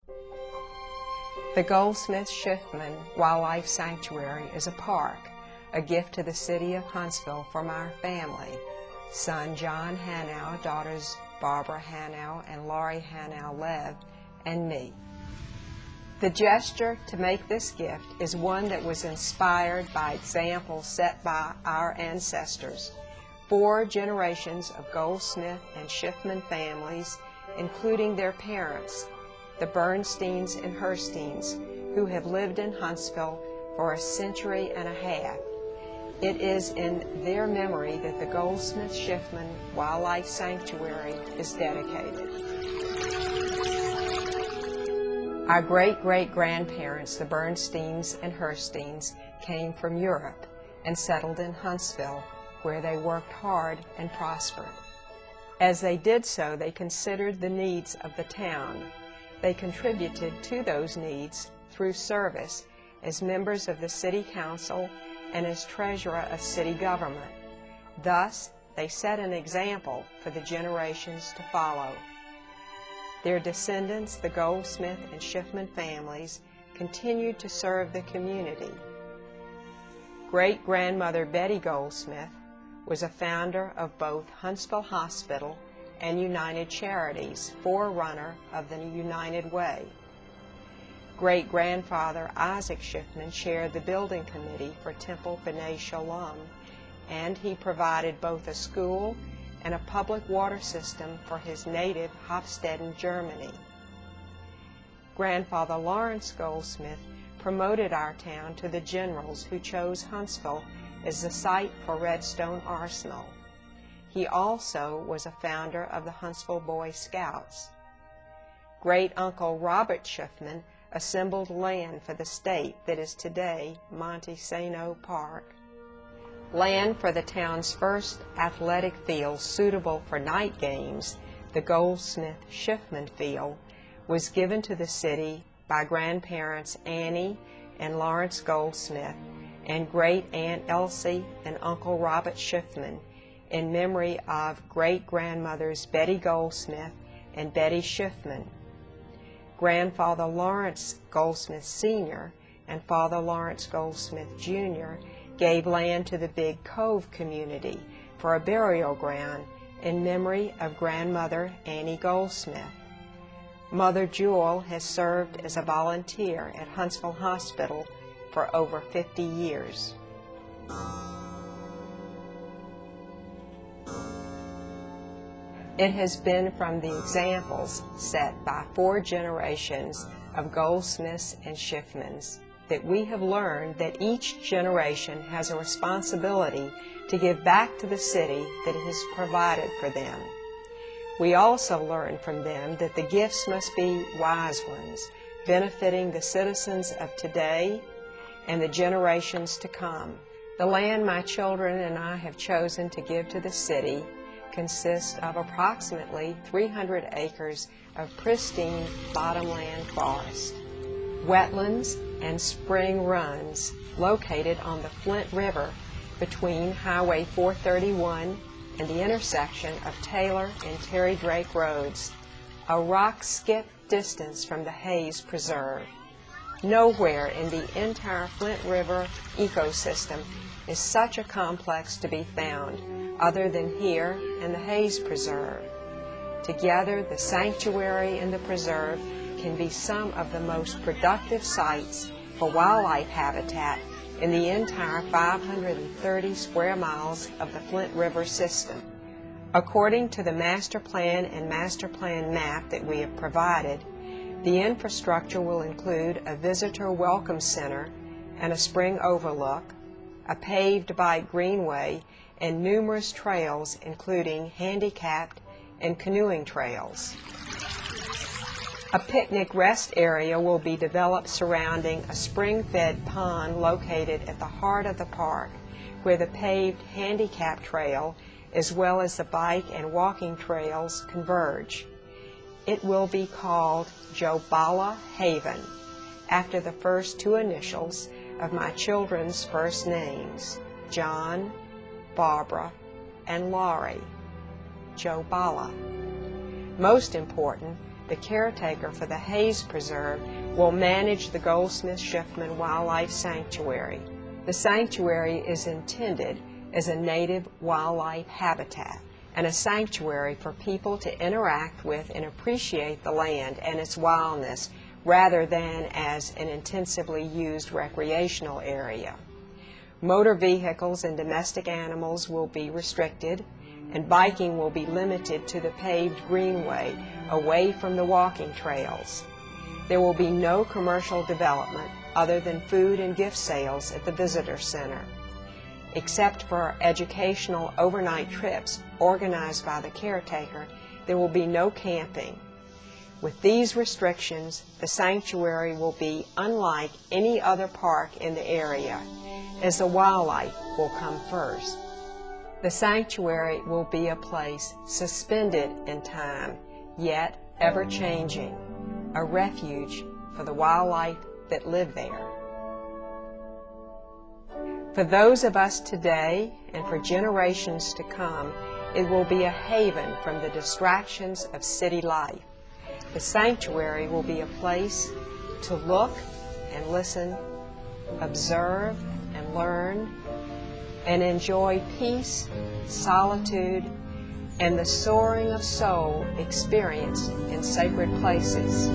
The Goldsmith-Schiffman Wildlife Sanctuary is a park, a gift to the city of Huntsville from our family, son John Hanau, daughters Barbara Hanau and Laurie Hanau-Lev, and me. The gesture to make this gift is one that was inspired by examples set by our ancestors. 4 generations of Goldsmith and Schiffman families, including their parents, the Bernsteins and Hersteins, who have lived in Huntsville for a century and a half. It is in their memory that the Goldsmith-Schiffman Wildlife Sanctuary is dedicated. Our great-great-grandparents, the Bernsteins and Hersteins, came from Europe and settled in Huntsville, where they worked hard and prospered. As they did so, they considered the needs of the town. They contributed to those needs through service as members of the city council and as treasurer of city government. Thus, they set an example for the generations to follow. Their descendants, the Goldsmith and Schiffman families, continued to serve the community. Great-grandmother Betty Goldsmith was a founder of both Huntsville Hospital and United Charities, forerunner of the United Way. Great-grandfather Isaac Schiffman chaired the building committee for Temple B'nai Shalom, and he provided both a school and a public water system for his native Hofstetten, Germany. Grandfather Lawrence Goldsmith promoted our town to the generals who chose Huntsville as the site for REDSTONE Arsenal. He also was a founder of the Huntsville Boy Scouts. Great-uncle Robert Schiffman assembled land for the state that is today Monte Sano Park. Land for the town's first athletic field suitable for night games, the Goldsmith-Schiffman Field, was given to the city by grandparents Annie and Lawrence Goldsmith and great-aunt Elsie and Uncle Robert Schiffman in memory of great-grandmothers Betty Goldsmith and Betty Schiffman. Grandfather Lawrence Goldsmith Sr. and Father Lawrence Goldsmith Jr. gave land to the Big Cove community for a burial ground in memory of grandmother Annie Goldsmith. Mother Jewel has served as a volunteer at Huntsville Hospital for over 50 years. It has been from the examples set by 4 generations of Goldsmiths and Schiffmans that we have learned that each generation has a responsibility to give back to the city that has provided for them. We also learn from them that the gifts must be wise ones, benefiting the citizens of today and the generations to come. The land my children and I have chosen to give to the city consists of approximately 300 acres of pristine bottomland forest, wetlands, and spring runs located on the Flint River between Highway 431 and the intersection of Taylor and Terry Drake Roads, a rock skip distance from the Hayes Preserve. Nowhere in the entire Flint River ecosystem is such a complex to be found other than here in the Hayes Preserve. Together, the sanctuary and the preserve can be some of the most productive sites for wildlife habitat in the entire 530 square miles of the Flint River system. According to the master plan and master plan map that we have provided, the infrastructure will include a visitor welcome center and a spring overlook, a paved bike greenway, and numerous trails including handicapped and canoeing trails. A picnic rest area will be developed surrounding a spring-fed pond located at the heart of the park, where the paved handicap trail as well as the bike and walking trails converge. It will be called Jobala Haven, after the first 2 initials of my children's first names, John, Barbara, and Laurie. Jobala. Most important, the caretaker for the Hayes Preserve will manage the Goldsmith-Schiffman Wildlife Sanctuary. The sanctuary is intended as a native wildlife habitat and a sanctuary for people to interact with and appreciate the land and its wildness rather than as an intensively used recreational area. Motor vehicles and domestic animals will be restricted, and biking will be limited to the paved greenway away from the walking trails. There will be no commercial development other than food and gift sales at the visitor center. Except for educational overnight trips organized by the caretaker, there will be no camping. With these restrictions, the sanctuary will be unlike any other park in the area, as the wildlife will come first. The sanctuary will be a place suspended in time, yet ever-changing, a refuge for the wildlife that live there. For those of us today and for generations to come, it will be a haven from the distractions of city life. The sanctuary will be a place to look and listen, observe and learn, and enjoy peace, solitude, and the soaring of soul experienced in sacred places.